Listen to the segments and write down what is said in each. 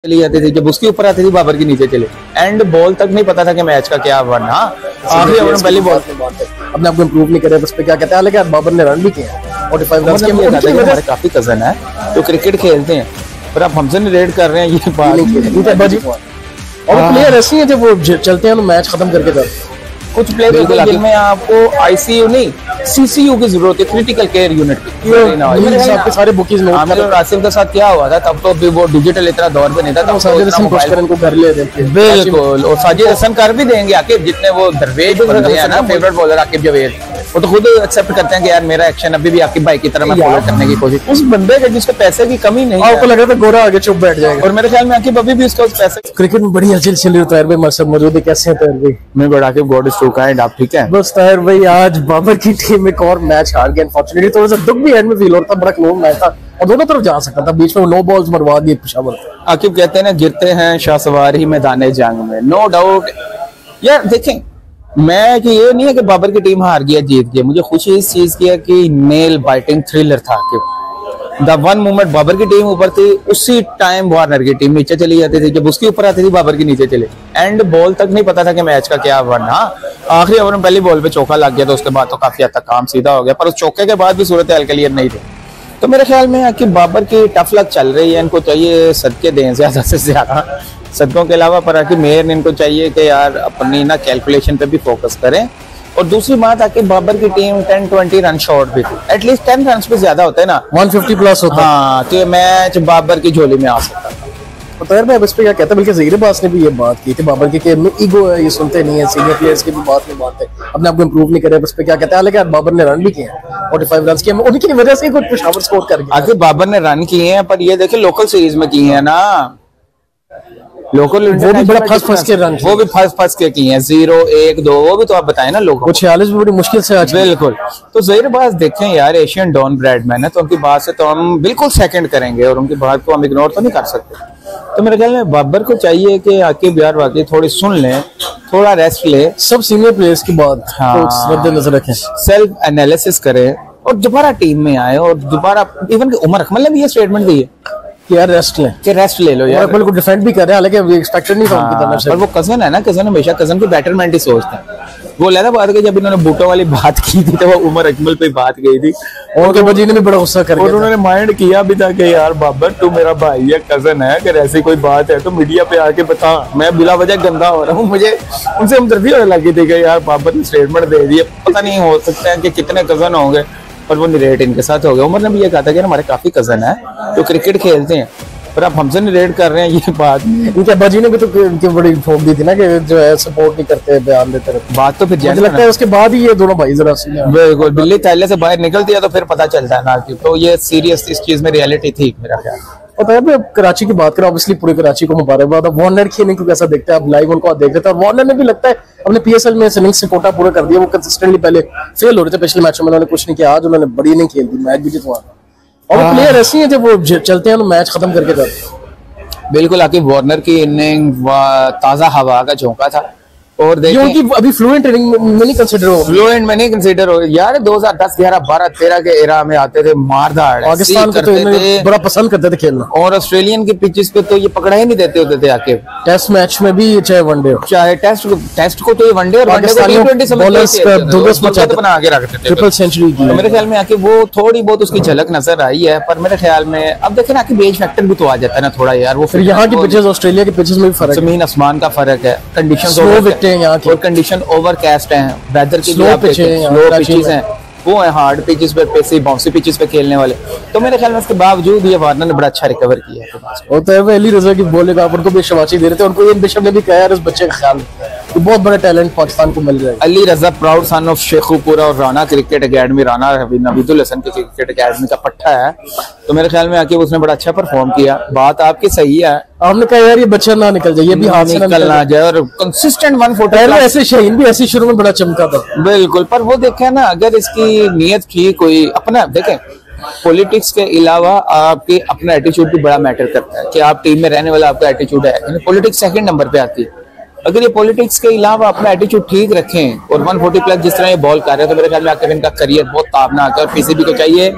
चली जाती थी, जब उसके ऊपर आती थी बाबर के नीचे चले एंड बॉल तक नहीं पता था कि मैच का क्या बनना। आखिरी ओवर में पहली बॉल अपने आप को इम्प्रूव नहीं करे, बस पे क्या कहते हैं, हालांकि बाबर ने रन भी किए हैं 45 रन के। हमारे काफी कजन है जो क्रिकेट खेलते हैं, पर आप हमसे रेड कर रहे हैं, ये बात और प्लेयर ऐसे हैं जब वो चलते हैं तो मैच खत्म करके जाते हैं। कुछ प्लेयर जिनमें आपको आईसीयू नहीं सीसीयू की जरूरत है, क्रिटिकल केयर यूनिट की। सारे बुकीज में आमिर और आसिफ के साथ क्या हुआ था, तब तो अभी वो डिजिटल इतना दौर पे नहीं था, को घर ले देते हैं। बिल्कुल, और साजिद हसन कर भी देंगे आकिब, जितने वो दरवेज बंदे हैं ना, फेवरेट बॉलर आकिब जवेद, वो तो खुद एक्सेप्ट करते हैं कि यार मेरा एक्शन अभी भी आकिब भाई की तरह मैं फॉलो करने की कोशिश। उस बंदे के जिसको पैसे की कमी नहीं है, आपको लग रहा था गोरा आगे चुप बैठ जाएगा, और मेरे ख्याल में आकिब अभी भी उसका पैसे। क्रिकेट में बड़ी हलचल चल रही है। ताहिर भाई हमारे साथ मौजूद है, कैसे हैं ताहिर भाई? मैं बड़ा Aqib, god is too kind, आप ठीक है? बस ताहिर भाई आज बाबर की टीम एक और मैच हार गई अनफॉर्चुनेटली, थोड़ा सा दुख भी एंड में फील हो रहा था, बड़ा क्लोज मैच था और दोनों तरफ जा सकता था, बीच में नो बॉल्स मरवा दिए पेशावर। आकिब कहते हैं ना, गिरते हैं शाहसवार ही मैदाने जंग में, नो डाउट। यार देखें, मैं कि ये नहीं है कि बाबर की टीम हार गया जीत गया, मुझे खुशी इस चीज की है कि नेल बाइटिंग थ्रिलर था कि द वन मोमेंट बाबर की टीम ऊपर थी, उसी टाइम वार्नर की टीम नीचे चली जाती थी, जब उसके ऊपर आती थी बाबर के नीचे चले एंड बॉल तक नहीं पता था कि मैच का क्या बनना। आखिरी ओवर में पहली बॉल पे चौका लग गया, तो उसके बाद तो काफी हद तक काम सीधा हो गया, पर उस चौके के बाद भी सूरत हाल क्लियर नहीं थी। तो मेरे ख्याल में है कि बाबर की टफ लक चल रही है, इनको चाहिए सदके दें ज्यादा से ज्यादा, सदकों के अलावा पर आके मेयर इनको चाहिए कि यार अपनी ना कैलकुलेशन पे भी फोकस करें। और दूसरी बात आके बाबर की टीम 10-20 रन शॉर्ट भी थी, एटलीस्ट 10 रन पे ज्यादा होते हैं ना, 150 प्लस होता है, हाँ, तो ये मैच बाबर की झोली में आ सकता था। तो ताहिर भाई इस पे क्या कहता है, बल्कि ज़हीर अब्बास ने भी ये बात की थी बाबर की कि में ईगो है, ये सुनते नहीं है, सीनियर प्लेयर्स की भी बात नहीं मानते, अपने आप को इम्प्रूव नहीं करे, बस पे क्या कहते हैं, हालांकि बाबर ने रन भी किए हैं 45 रन के, उनकी वजह से कुछ पेशावर स्कोर कर गया। आखिर बाबर ने रन किए हैं, पर ये देखिए लोकल सीरीज में किए हैं ना, लोकल वो भी बड़ा फंस के रन, वो भी फंस के किए हैं, 0-1-2, वो भी तो आप बताएं ना लोगों को, 46 भी बड़ी मुश्किल से आज। बिल्कुल, तो ज़हीर बात देखें यार, एशियन डॉन ब्रैडमैन है, तो उनकी बात से तो हम बिल्कुल सेकंड करेंगे और उनकी बात को हम इग्नोर तो नहीं कर सकते। तो मेरे ख्याल में बाबर को चाहिए कि आकिब यार वाकई थोड़ी सुन लें, थोड़ा रेस्ट ले, सब सीनियर प्लेयर्स की बात मद्देनजर रखें, सेल्फ एनालिसिस करें और दोबारा टीम में आए, और दोबारा इवन उमर अकमल ने भी ये स्टेटमेंट दी है यार रेस्ट ले लो यार, को डिफेंड भी कर रहे हैं, हालांकि अभी एक्सपेक्टेड नहीं था उनकी तरफ से, पर वो कजन है ना, कजन हमेशा कजन की बेटरमेंट ही सोचते हैं। वो लगा बात कि जब इन्होंने बूटों वाली बात की थी तो वो उमर अकमल पे बात गई थी, और उनके वजीर ने भी बड़ा गुस्सा कर और उन्होंने माइंड किया भी था कि यार बाबर तू मेरा भाई है, कजन है, अगर ऐसी कोई बात है तो मीडिया पे आके बता, मैं बिला वजह गंदा हो रहा हूँ। मुझे उनसे हमदर्दी होने लगी थी कि यार बाबर ने स्टेटमेंट दे दी, पता नहीं हो सकता है कि कितने कजन होंगे, पर वो निरेट इनके साथ हो गया। उमर ने भी ये कहा था कि हमारे काफी कजन है जो क्रिकेट खेलते हैं, पर आप हमसे रेड कर रहे हैं, ये बात इनके अब्बाजी ने भी तो उनकी बड़ी ठोक दी थी ना कि जो है सपोर्ट नहीं करते, बयान देते रहते। बात तो फिर मुझे लगता है उसके बाद ही ये दोनों भाई जरा बिल्कुल बिल्ली थैले से बाहर निकलती है तो फिर पता चलता है ना कि तो ये सीरियस इस चीज में रियलिटी थी मेरा ख्याल। पता है कराची की बात करें, ऑब्वियसली पूरे कराची को मुबारकबाद। वार्नर की इनिंग को कैसा देखते हैं आप, लाइव उनको देख रहे थे, और वार्नर ने भी लगता है अपने पीएसएल में इनिंग से कोटा पूरा कर दिया। वो कंसिस्टेंटली पहले फेल हो रहे थे, पिछले मैचों में उन्होंने कुछ नहीं किया, आज उन्होंने बड़ी इनिंग खेल दी, मैच भी जितवा। और प्लेयर ऐसे हैं जब वो चलते हैं तो मैच खत्म करके जाते हैं। बिल्कुल, आके वार्नर की इनिंग ताजा हवा का झोंका था, और देखिए अभी फ्लुएंट इनिंग में नहीं कंसीडर हो, फ्लुएंट में नहीं कंसीडर हो यार। 2010, 11, 12, 13 के एरा में आते थे, मारधाड़ पाकिस्तान को तो बड़ा पसंद करते थे खेलना, और ऑस्ट्रेलियन की पिचेस पे तो ये पकड़ा ही नहीं देते होते थे आके, टेस्ट मैच में भी, चाहे वनडे हो, चाहे टेस्ट को तो ये वनडे और वनडे को T20 बना के रखते थे, ट्रिपल सेंचुरी की। तो मेरे ख्याल में आके वो थोड़ी बहुत उसकी झलक नजर आई है, पर मेरे ख्याल में अब देखें ना कि बेज फैक्टर भी तो आ जाता है ना थोड़ा यार। वो फिर यहाँ की पिचेस ऑस्ट्रेलिया की पिचेस में भी फर्क है, जमीन आसमान का फर्क है, कंडीशन यहाँ की, और कंडीशन ओवरकास्ट हैं, वेदर की स्लो पिचेस हैं, वो है हार्ड पिचेस पे, पेसी बाउंसी पिचेस पे खेलने वाले। तो मेरे ख्याल में इसके बावजूद ये वार्नर ने बड़ा अच्छा रिकवर किया है। होता है अली रजा की बोलेगा, आप उनको भी शाबाशी दे रहे थे, उनको इब्न बिशप ने भी कहा यार इस बच्चे का ख्याल तो बहुत बड़ा टैलेंट पाकिस्तान को मिल जाएगा। अली रजा प्राउड सन ऑफ शेखुपुरा और राना क्रिकेट एकेडमी, राना नवीदुल हसन की क्रिकेट एकेडमी का पट्टा है। तो मेरे ख्याल में आके उसने बड़ा अच्छा परफॉर्म किया। बात आपकी सही है, आपने कहा यार ये बच्चा ना निकल जाए, ये भी हाथ से निकल ना जाए, और कंसिस्टेंट 140 ऐसे शाहीन भी ऐसे शुरू में बड़ा चमका था। बिल्कुल, पर वो देखे ना, अगर इसकी नीयत ठीक हुई, अपना देखें पॉलिटिक्स के अलावा आपके अपना एटीट्यूड भी बड़ा मैटर करता है कि आप टीम में रहने वाला आपका एटीट्यूड है। पॉलिटिक्स सेकंड नंबर पे आती है। अगर ये पॉलिटिक्स के अलावा अपना एटीट्यूड ठीक रखें और 140 प्लस जिस तरह ये बॉल कर रहे हैं, तो मेरे ख्याल में आकर इनका करियर बहुत ताबना आता है। और पीसीबी को चाहिए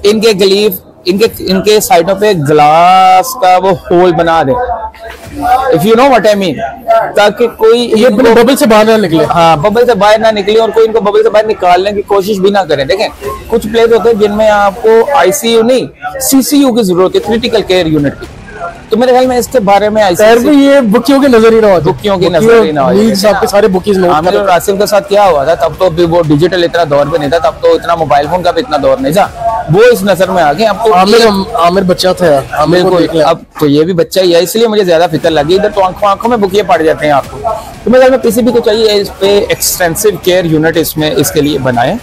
इनके गलीफ इनके साइडों पे ग्लास का वो होल बना दें, if you know what I mean, ताकि कोई ये बबल से बाहर ना निकले। हाँ, बबल से बाहर ना निकले और कोई इनको बबल से बाहर निकालने की कोशिश भी ना करे। देखें कुछ प्लेस होते हैं जिनमें आपको आईसीयू नहीं सीसीयू की जरूरत है, क्रिटिकल केयर यूनिट की। तो मेरे ख्याल में इसके बारे में ये बुकियों की नजर ही ना हो, बुकियों की नजर ही ना हो। आपके सारे बुकीज आमिर और आसिफ के साथ क्या हुआ था, तब तो भी वो डिजिटल इतना दौर पे नहीं था, तब तो इतना मोबाइल फोन का भी इतना दौर नहीं था, वो इस नजर में आ गए। अब तो आमिर बच्चा था यार, आमिर को अब तो ये भी बच्चा ही है, इसलिए मुझे ज्यादा फिक्र लगी। इधर तो आंखों में बुकिए पड़ जाते हैं आपको। तो मेरे ख्याल में किसी भी को चाहिए इस पे एक्सटेंसिव केयर यूनिट इसमें इसके लिए बनाए,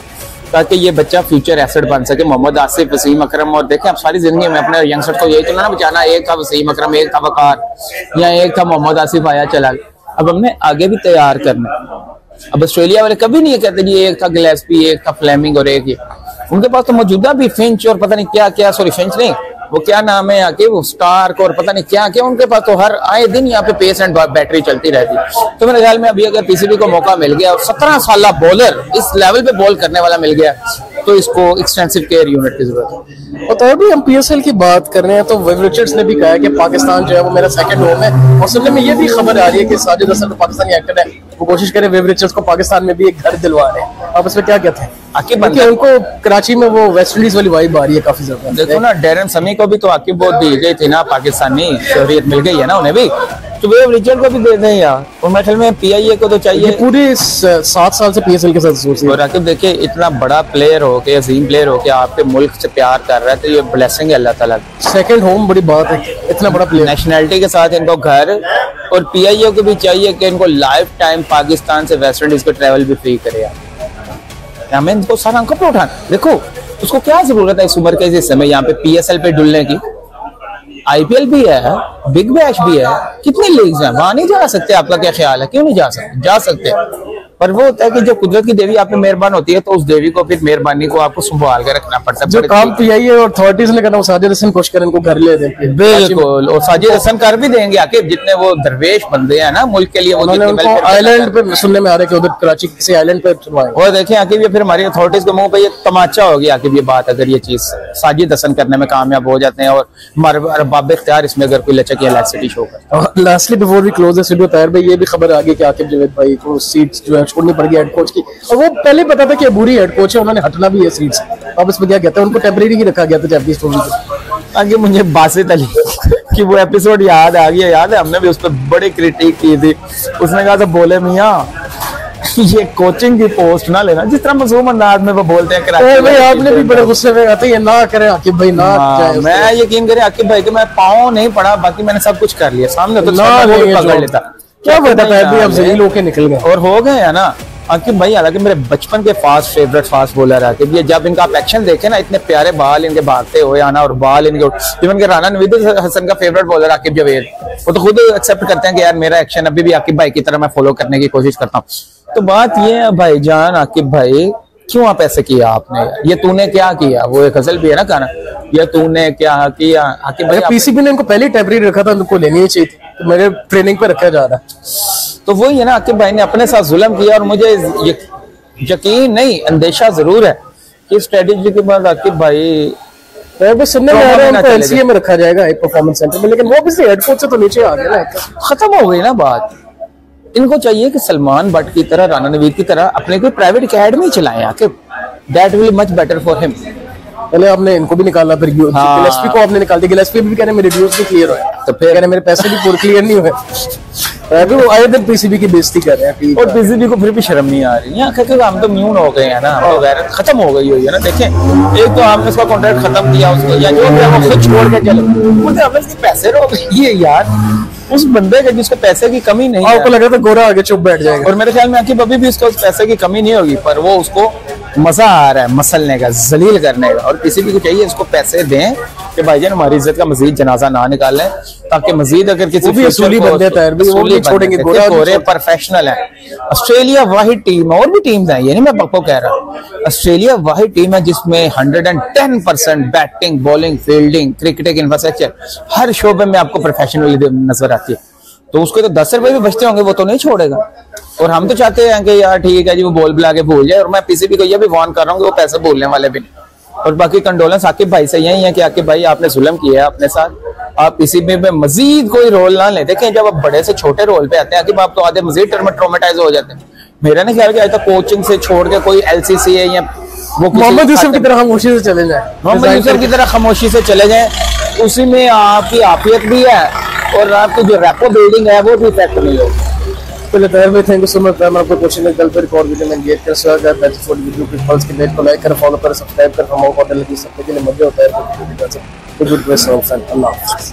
ताकि ये बच्चा फ्यूचर एसेट बन सके। मोहम्मद आसिफ, वसीम अकरम, और देखें अब सारी जिंदगी में अपने यंगस्टर को यही तो ना बचाना, एक था वसीम अकरम, एक था वकार, या एक था मोहम्मद आसिफ, आया चला। अब हमने आगे भी तैयार करना। अब ऑस्ट्रेलिया वाले कभी नहीं कहते जी एक था गिलेस्पी, एक था फ्लेमिंग और एक ये, उनके पास तो मौजूदा भी फिंच और पता नहीं क्या क्या, सॉरी फिंच नहीं, वो क्या नाम है आके, वो स्टार्क और पता नहीं क्या क्या, उनके पास तो हर आए दिन यहाँ पे पेस एंड बैटरी चलती रहती। तो मेरे ख्याल में अभी अगर पीसीबी को मौका मिल गया और 17 साल बॉलर इस लेवल पे बॉल करने वाला मिल गया, तो इसको एक्सटेंसिव केयर यूनिट की जरूरत है। और तो अभी हम पीएसएल की बात कर रहे हैं, तो विव रिचर्ड्स ने भी कहा है कि पाकिस्तान जो है वो मेरा सेकंड होम है, और सुनने में ये भी खबर आ रही है कि साजिद हसन तो पाकिस्तानी एक्टर है, वो कोशिश करे विव रिचर्ड्स को पाकिस्तान में भी एक घर दिलवा रहे हैं। आप इसमें क्या कहते हैं? आकिब उनको कराची में वो वेस्ट इंडीज वाली वाइब आ रही है काफी ज्यादा। देखो ना, डेरन समी को भी तो आकिब बहुत दी गई थी ना, पाकिस्तानी शहरियत मिल गई है ना उन्हें भी, तो वे रिचर्ड को भी दे दें यार। और मेरे ख्याल में पीआईए को तो चाहिए, पूरे 7 साल से पीएसएल के साथ। और आकिब देखिए इतना बड़ा प्लेयर हो के, अजीम प्लेयर हो के आपके मुल्क से प्यार कर रहा है, तो ये ब्लेसिंग है अल्लाह ताला। सेकंड होम बड़ी बात है, इतना बड़ा प्लेयर, नेशनैलिटी के साथ इनको घर, और पीआईए को भी चाहिए कि इनको लाइफ टाइम पाकिस्तान से वेस्ट इंडीज को ट्रेवल भी फ्री करे यार। हमें इनको सारा अंक पे उठाना, देखो उसको क्या जरूरत है इस उम्र के इस समय यहाँ पे पीएसएल पे डुलने की। आईपीएल भी है, बिग बैश भी है, कितनी लीग्स हैं, वहां नहीं जा सकते? आपका क्या ख्याल है, क्यों नहीं जा सकते? जा सकते, पर वो होता है कि जो कुदरत की देवी आप पे मेहरबान होती है, तो उस देवी को फिर मेहरबानी को आपको संभाल के रखना पड़ता है। जो काम पीआईए और अथॉरिटीज ने करना, वो साजिद हसन कोशिश करें इनको घर ले देंगे। बिल्कुल, और साजिद हसन कर भी देंगे आके, जितने वो दरवेश बंदे हैं ना मुल्क के लिए, वो आइलैंड पे सुनने में आ रहा है कि उधर कराची किसी आइलैंड पे चलवाएं। और देखें आके ये फिर हमारी अथॉरिटीज के मुंह पे ये तमाचा हो गया आके ये बात, अगर ये चीज साजिद हसन करने में कामयाब हो जाते हैं और हमारे बाब इख्तियार इसमें अगर कोई लचक या लैक्सिटी शो करता है। Lastly before we close this video, Tahir भाई ये भी खबर आ गई कि आकिब जावेद भाई को सीट्स जो है छोड़नी पड़ गई हेड कोच की, और वो पहले पता था कि बुरी हेड कोच है, उन्होंने हटना भी है सीट से। अब इसमें क्या कहते हैं, उनको टेम्परेरी ही रखा गया था चैंपियंस ट्रॉफी में। आगे मुझे बासित अली कि वो एपिसोड याद आ गया, याद है हमने भी उस पर बड़ी क्रिटिक की थी। उसने कहा था बोले मियाँ ये कोचिंग की पोस्ट ना लेना, जिस तरह मासूम अंदाज में वो बोलते हैं कराची भाई, आपने भी बड़े गुस्से में आते, ये ना करे आकिब भाई, ना जाए। मैं यकीन करे आकिब भाई कि मैं पाँव नहीं पड़ा, बाकी मैंने सब कुछ कर लिया सामने, तो पकड़ लेता। क्या पता है अब जलील होके निकल गए, और हो गए है ना आकिब भाई। हालांकि मेरे बचपन के fast favourite fast bowler Aqib, ये जब इनका आप एक्शन देखे ना, इतने प्यारे बाल इनके भागते हुए आना, और बाल इनके, इवन के राना नवीद हसन का फेवरेट बॉलर आकिब जावेद, वो तो खुद एक्सेप्ट करते हैं कि यार मेरा एक्शन अभी भी आकिब भाई की तरह मैं फॉलो करने की कोशिश करता हूँ। तो बात ये है भाईजान आकिब भाई, क्यों आप ऐसे किया आपने, ये तूने क्या किया, वो एक गजल भी है ना गाना, ये तूने क्या किया आकिब भाई। पीसीबी ने इनको पहले टेम्परेरी रखा था, उनको लेनी ही चाहिए थी, तो मेरे ट्रेनिंग पे रखा जा रहा है। तो वही है ना, आकिब भाई ने अपने साथ जुल्म किया, और मुझे यकीन नहीं, अंदेशा जरूर है कि स्ट्रेटेजी के बाद आकिब भाई सुनने में आ रहा है उनको एलसीए में रखा जाएगा, हाई परफॉर्मेंस सेंटर में, लेकिन वो भी हेड कोच से तो नीचे आ गया ना, खत्म हो गई ना बात। इनको चाहिए कि सलमान बट की तरह, राना नवीद की तरह अपने कोई प्राइवेट एकेडमी चलाएं Aqib, that will much better for him. पहले आपने इनको भी निकाला, फिर गिलेस्पी को आपने निकाल दिया। गिलेस्पी भी कह रहे मेरे ड्यूज भी क्लियर हुए, तो फिर कह रहे मेरे पैसे भी पूरे क्लियर नहीं हुए। अभी वो आए दिन पीसीबी की बेइज्जती कर रहे हैं, और पीसीबी को फिर भी शर्म नहीं आ रही। यहाँ क्योंकि हम तो म्यून हो गए हैं ना, हम तो गैरत खत्म हो गई हुई है ना। देखें, एक तो हमने उसका कॉन्ट्रैक्ट खत्म किया उसको, या जो भी हम खुद छोड़ के चलो, मुझे हमने इसके पैसे रोक ये यार, उस बंदे के जिसको पैसे की कमी नहीं है, आपको लगा था गोरा आगे चुप बैठ जाएगा। और मेरे ख्याल में आकिब अभी भी उसको पैसे की कमी नहीं होगी, पर वो उसको मजा आ रहा है मसलने का, जलील करने का। और किसी भी को चाहिए इसको पैसे दें कि भाईजान हमारी इज्जत का मजीद जनाजा ना निकालें, ताकि मजीद अगर किसी भी असूली बंदे छोड़ेंगे, गोरे प्रोफेशनल है। ऑस्ट्रेलिया वाहिद टीम है, और भी टीम्स हैं, ये नहीं मैं पक्को कह रहा, ऑस्ट्रेलिया वाहिद टीम है जिसमें 110% batting, bowling, fielding, cricketing infrastructure, हर शोबे में आपको प्रोफेशनली नजर आती है। तो उसको तो 10 रुपए भी बचते होंगे, वो तो नहीं छोड़ेगा। और हम तो चाहते हैं कि यार ठीक है जी, वो बॉल बुला के भूल जाए। और मैं पीसीबी को ये भी वार्न कर रहा हूँ कि वो पैसे भूलने वाले भी नहीं। और बाकी कंडोलेंस आकिब भाई से यही है कि आकिब भाई आपने जुल्म किया है अपने साथ, आप इसी में मजीद कोई रोल ना लें। देखें जब आप बड़े से छोटे रोल पे आते हैं आकिब आप तो आधे मजीद ट्रोमेटाइज हो जाते हैं। मेरा नहीं ख्याल कि आज तक कोचिंग से छोड़ के कोई LCC है या वो मोहम्मद यूसुफ की तरह खामोशी से चले जाए, मोहम्मद यूसुफ की तरह खामोशी से चले जाएं, उसी में आपकी आफियत भी है और आपकी जो रैपो बिल्डिंग है वो भी इफेक्ट नहीं हो। पहले तैयार में थैंक यू सो मच। मैं आपको क्वेश्चन कल फिर एक और वीडियो में एंगेज कर सकता है। बैच फॉर वीडियो के पल्स के पेज को लाइक कर, फॉलो कर, सब्सक्राइब कर, हम और पता लगे सबके लिए मजे होता है। गुड गुड बेस्ट ऑफ अल्लाह हाफिज़।